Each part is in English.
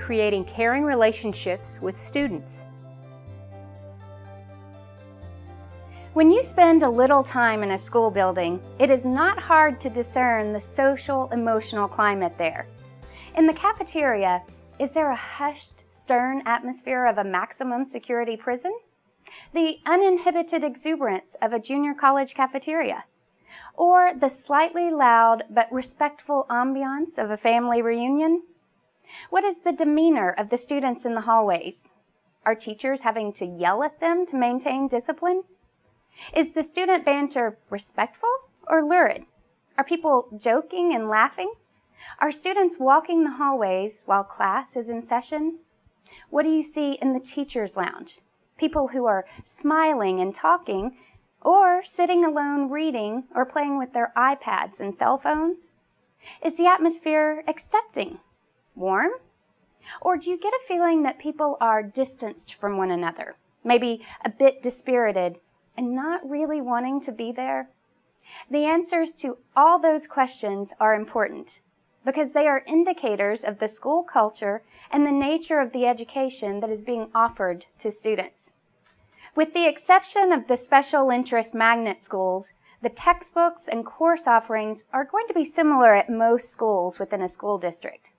creating caring relationships with students. When you spend a little time in a school building, it is not hard to discern the social, emotional climate there. In the cafeteria, is there a hushed, stern atmosphere of a maximum security prison? The uninhibited exuberance of a junior college cafeteria? Or the slightly loud but respectful ambiance of a family reunion? What is the demeanor of the students in the hallways? Are teachers having to yell at them to maintain discipline? Is the student banter respectful or lurid? Are people joking and laughing? Are students walking the hallways while class is in session? What do you see in the teacher's lounge? People who are smiling and talking, or sitting alone reading or playing with their iPads and cell phones? Is the atmosphere accepting, warm? Or do you get a feeling that people are distanced from one another, maybe a bit dispirited, and not really wanting to be there? The answers to all those questions are important because they are indicators of the school culture and the nature of the education that is being offered to students. With the exception of the special interest magnet schools, the textbooks and course offerings are going to be similar at most schools within a school district.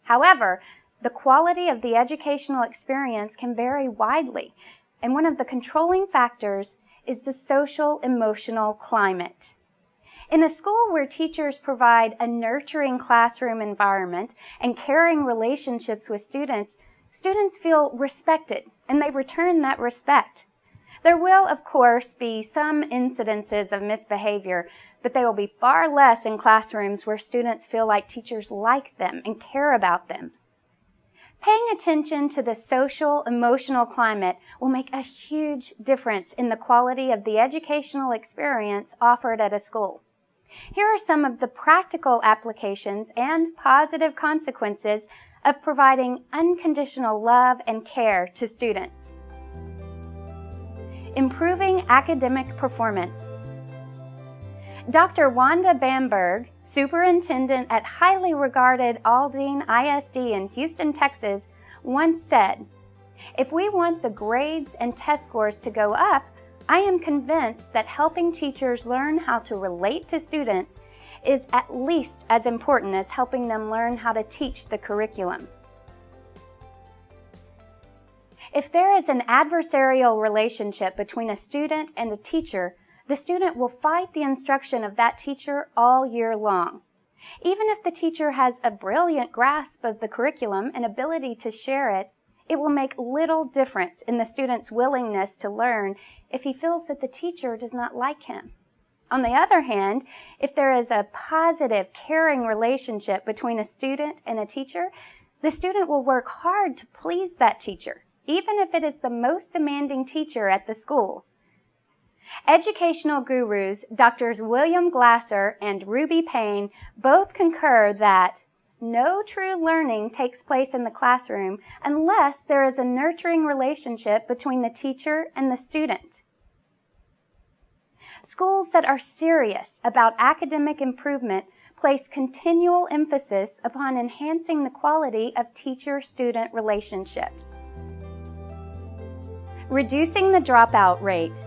However, the quality of the educational experience can vary widely, and one of the controlling factors is the social-emotional climate. In a school where teachers provide a nurturing classroom environment and caring relationships with students, students feel respected and they return that respect. There will, of course, be some incidences of misbehavior, but they will be far less in classrooms where students feel like teachers like them and care about them. Paying attention to the social, emotional climate will make a huge difference in the quality of the educational experience offered at a school. Here are some of the practical applications and positive consequences of providing unconditional love and care to students. Improving academic performance. Dr. Wanda Bamberg, superintendent at highly regarded Aldine ISD in Houston, Texas, once said, "If we want the grades and test scores to go up, I am convinced that helping teachers learn how to relate to students is at least as important as helping them learn how to teach the curriculum." If there is an adversarial relationship between a student and a teacher, the student will fight the instruction of that teacher all year long. Even if the teacher has a brilliant grasp of the curriculum and ability to share it, it will make little difference in the student's willingness to learn if he feels that the teacher does not like him. On the other hand, if there is a positive, caring relationship between a student and a teacher, the student will work hard to please that teacher, even if it is the most demanding teacher at the school. Educational gurus, Drs. William Glasser and Ruby Payne, both concur that no true learning takes place in the classroom unless there is a nurturing relationship between the teacher and the student. Schools that are serious about academic improvement place continual emphasis upon enhancing the quality of teacher-student relationships. Reducing the dropout rate.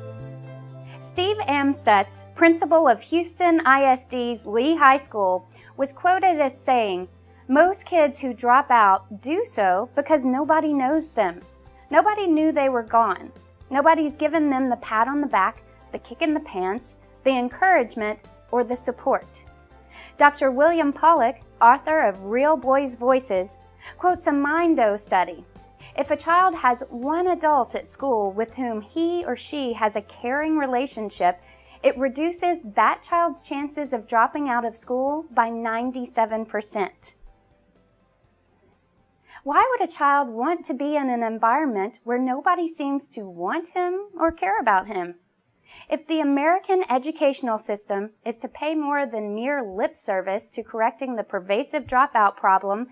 Steve Amstutz, principal of Houston ISD's Lee High School, was quoted as saying, "Most kids who drop out do so because nobody knows them. Nobody knew they were gone. Nobody's given them the pat on the back, the kick in the pants, the encouragement, or the support." Dr. William Pollack, author of Real Boys' Voices, quotes a Mindo study. If a child has one adult at school with whom he or she has a caring relationship, it reduces that child's chances of dropping out of school by 97%. Why would a child want to be in an environment where nobody seems to want him or care about him? If the American educational system is to pay more than mere lip service to correcting the pervasive dropout problem,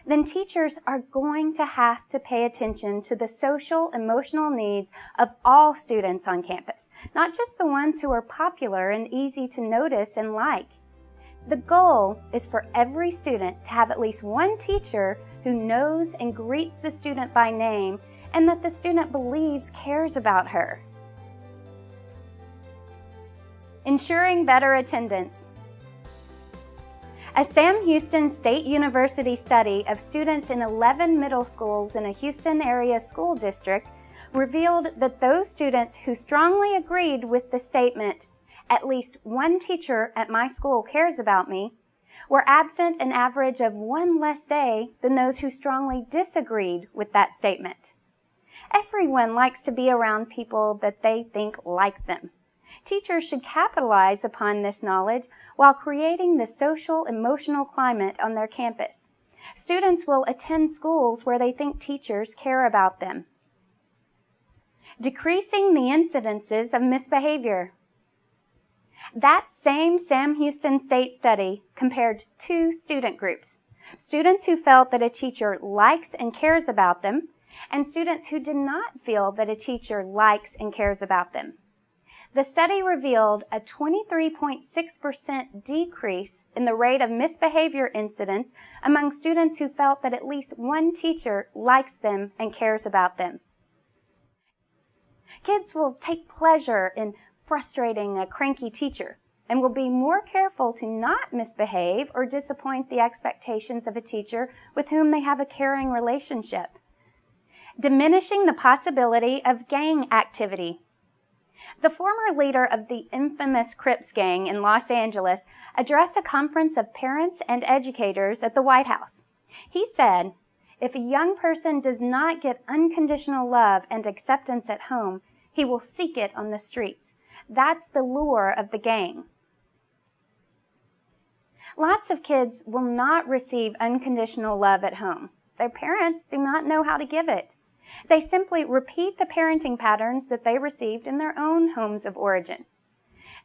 then teachers are going to have to pay attention to the social, emotional needs of all students on campus, not just the ones who are popular and easy to notice and like. The goal is for every student to have at least one teacher who knows and greets the student by name and that the student believes cares about her. Ensuring better attendance. A Sam Houston State University study of students in 11 middle schools in a Houston area school district revealed that those students who strongly agreed with the statement, "At least one teacher at my school cares about me," were absent an average of one less day than those who strongly disagreed with that statement. Everyone likes to be around people that they think like them. Teachers should capitalize upon this knowledge while creating the social, emotional climate on their campus. Students will attend schools where they think teachers care about them. Decreasing the incidences of misbehavior. That same Sam Houston State study compared two student groups: students who felt that a teacher likes and cares about them, and students who did not feel that a teacher likes and cares about them. The study revealed a 23.6% decrease in the rate of misbehavior incidents among students who felt that at least one teacher likes them and cares about them. Kids will take pleasure in frustrating a cranky teacher and will be more careful to not misbehave or disappoint the expectations of a teacher with whom they have a caring relationship. Diminishing the possibility of gang activity. The former leader of the infamous Crips gang in Los Angeles addressed a conference of parents and educators at the White House. He said, "If a young person does not get unconditional love and acceptance at home, he will seek it on the streets. That's the lure of the gang." Lots of kids will not receive unconditional love at home. Their parents do not know how to give it. They simply repeat the parenting patterns that they received in their own homes of origin.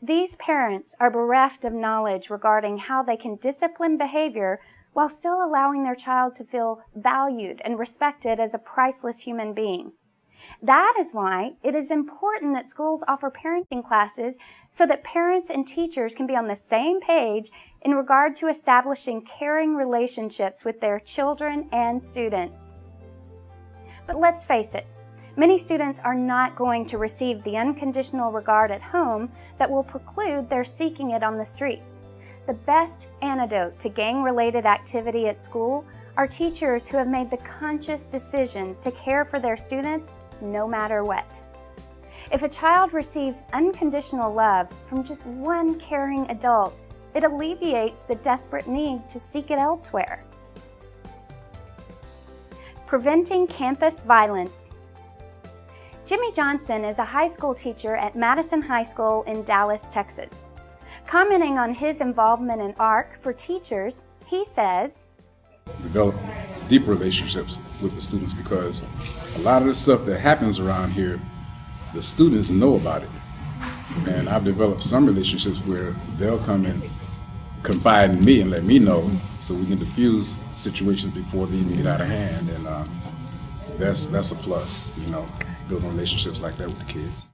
These parents are bereft of knowledge regarding how they can discipline behavior while still allowing their child to feel valued and respected as a priceless human being. That is why it is important that schools offer parenting classes so that parents and teachers can be on the same page in regard to establishing caring relationships with their children and students. But let's face it, many students are not going to receive the unconditional regard at home that will preclude their seeking it on the streets. The best antidote to gang-related activity at school are teachers who have made the conscious decision to care for their students no matter what. If a child receives unconditional love from just one caring adult, it alleviates the desperate need to seek it elsewhere. Preventing campus violence. Jimmy Johnson is a high school teacher at Madison High School in Dallas, Texas. Commenting on his involvement in ARC for teachers, he says, "Develop deep relationships with the students because a lot of the stuff that happens around here, the students know about it. And I've developed some relationships where they'll come and confide in me and let me know so we can diffuse situations before they even get out of hand. And that's a plus, building relationships like that with the kids."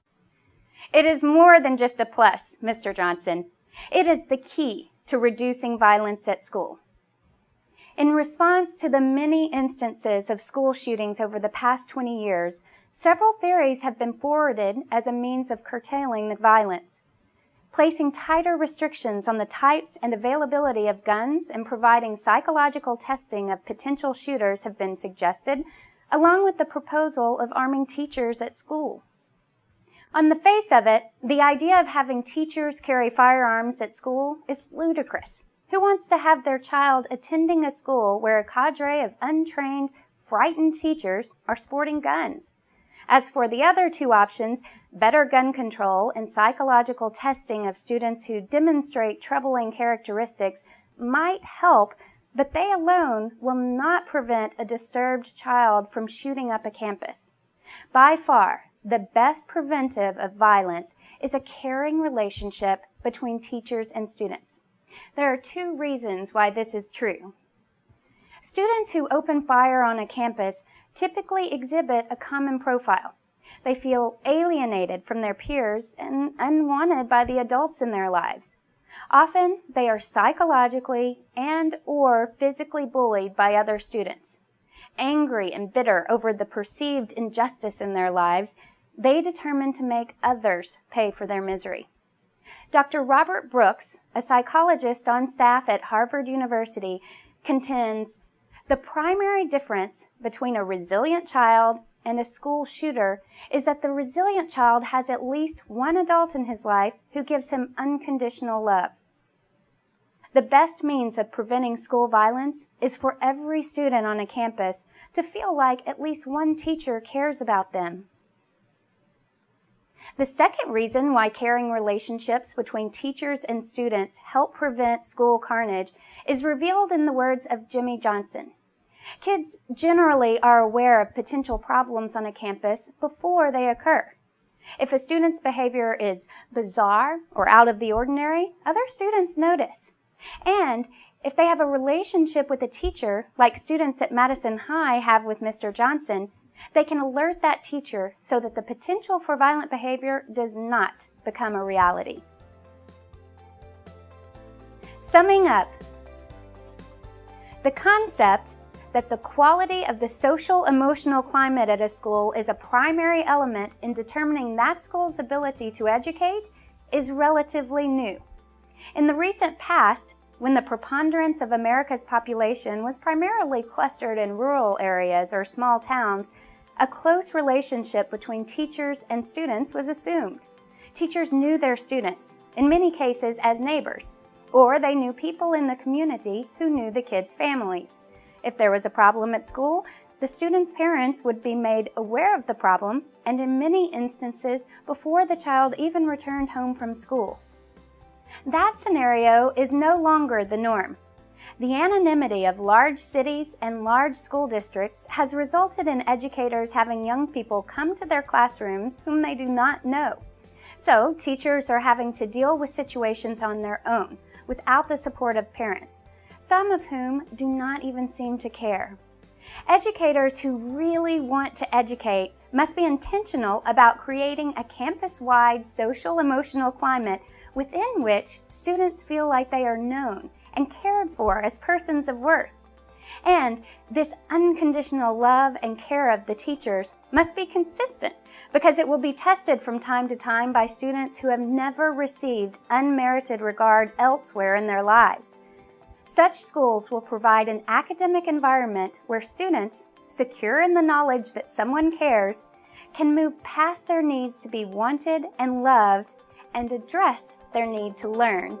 It is more than just a plus, Mr. Johnson. It is the key to reducing violence at school. In response to the many instances of school shootings over the past 20 years, several theories have been forwarded as a means of curtailing the violence. Placing tighter restrictions on the types and availability of guns and providing psychological testing of potential shooters have been suggested, along with the proposal of arming teachers at school. On the face of it, the idea of having teachers carry firearms at school is ludicrous. Who wants to have their child attending a school where a cadre of untrained, frightened teachers are sporting guns? As for the other two options, better gun control and psychological testing of students who demonstrate troubling characteristics might help, but they alone will not prevent a disturbed child from shooting up a campus. By far, the best preventive of violence is a caring relationship between teachers and students. There are two reasons why this is true. Students who open fire on a campus typically exhibit a common profile. They feel alienated from their peers and unwanted by the adults in their lives. Often, they are psychologically and/or physically bullied by other students. Angry and bitter over the perceived injustice in their lives, they determine to make others pay for their misery. Dr. Robert Brooks, a psychologist on staff at Harvard University, contends the primary difference between a resilient child and a school shooter is that the resilient child has at least one adult in his life who gives him unconditional love. The best means of preventing school violence is for every student on a campus to feel like at least one teacher cares about them. The second reason why caring relationships between teachers and students help prevent school carnage is revealed in the words of Jimmy Johnson. Kids generally are aware of potential problems on a campus before they occur. If a student's behavior is bizarre or out of the ordinary, other students notice. And if they have a relationship with a teacher, like students at Madison High have with Mr. Johnson, they can alert that teacher so that the potential for violent behavior does not become a reality. Summing up, the concept that the quality of the social-emotional climate at a school is a primary element in determining that school's ability to educate is relatively new. In the recent past, when the preponderance of America's population was primarily clustered in rural areas or small towns, a close relationship between teachers and students was assumed. Teachers knew their students, in many cases as neighbors, or they knew people in the community who knew the kids' families. If there was a problem at school, the students' parents would be made aware of the problem, and in many instances, before the child even returned home from school. That scenario is no longer the norm. The anonymity of large cities and large school districts has resulted in educators having young people come to their classrooms whom they do not know. So, teachers are having to deal with situations on their own, without the support of parents, some of whom do not even seem to care. Educators who really want to educate must be intentional about creating a campus-wide social-emotional climate within which students feel like they are known and cared for as persons of worth. And this unconditional love and care of the teachers must be consistent because it will be tested from time to time by students who have never received unmerited regard elsewhere in their lives. Such schools will provide an academic environment where students, secure in the knowledge that someone cares, can move past their needs to be wanted and loved and address their need to learn.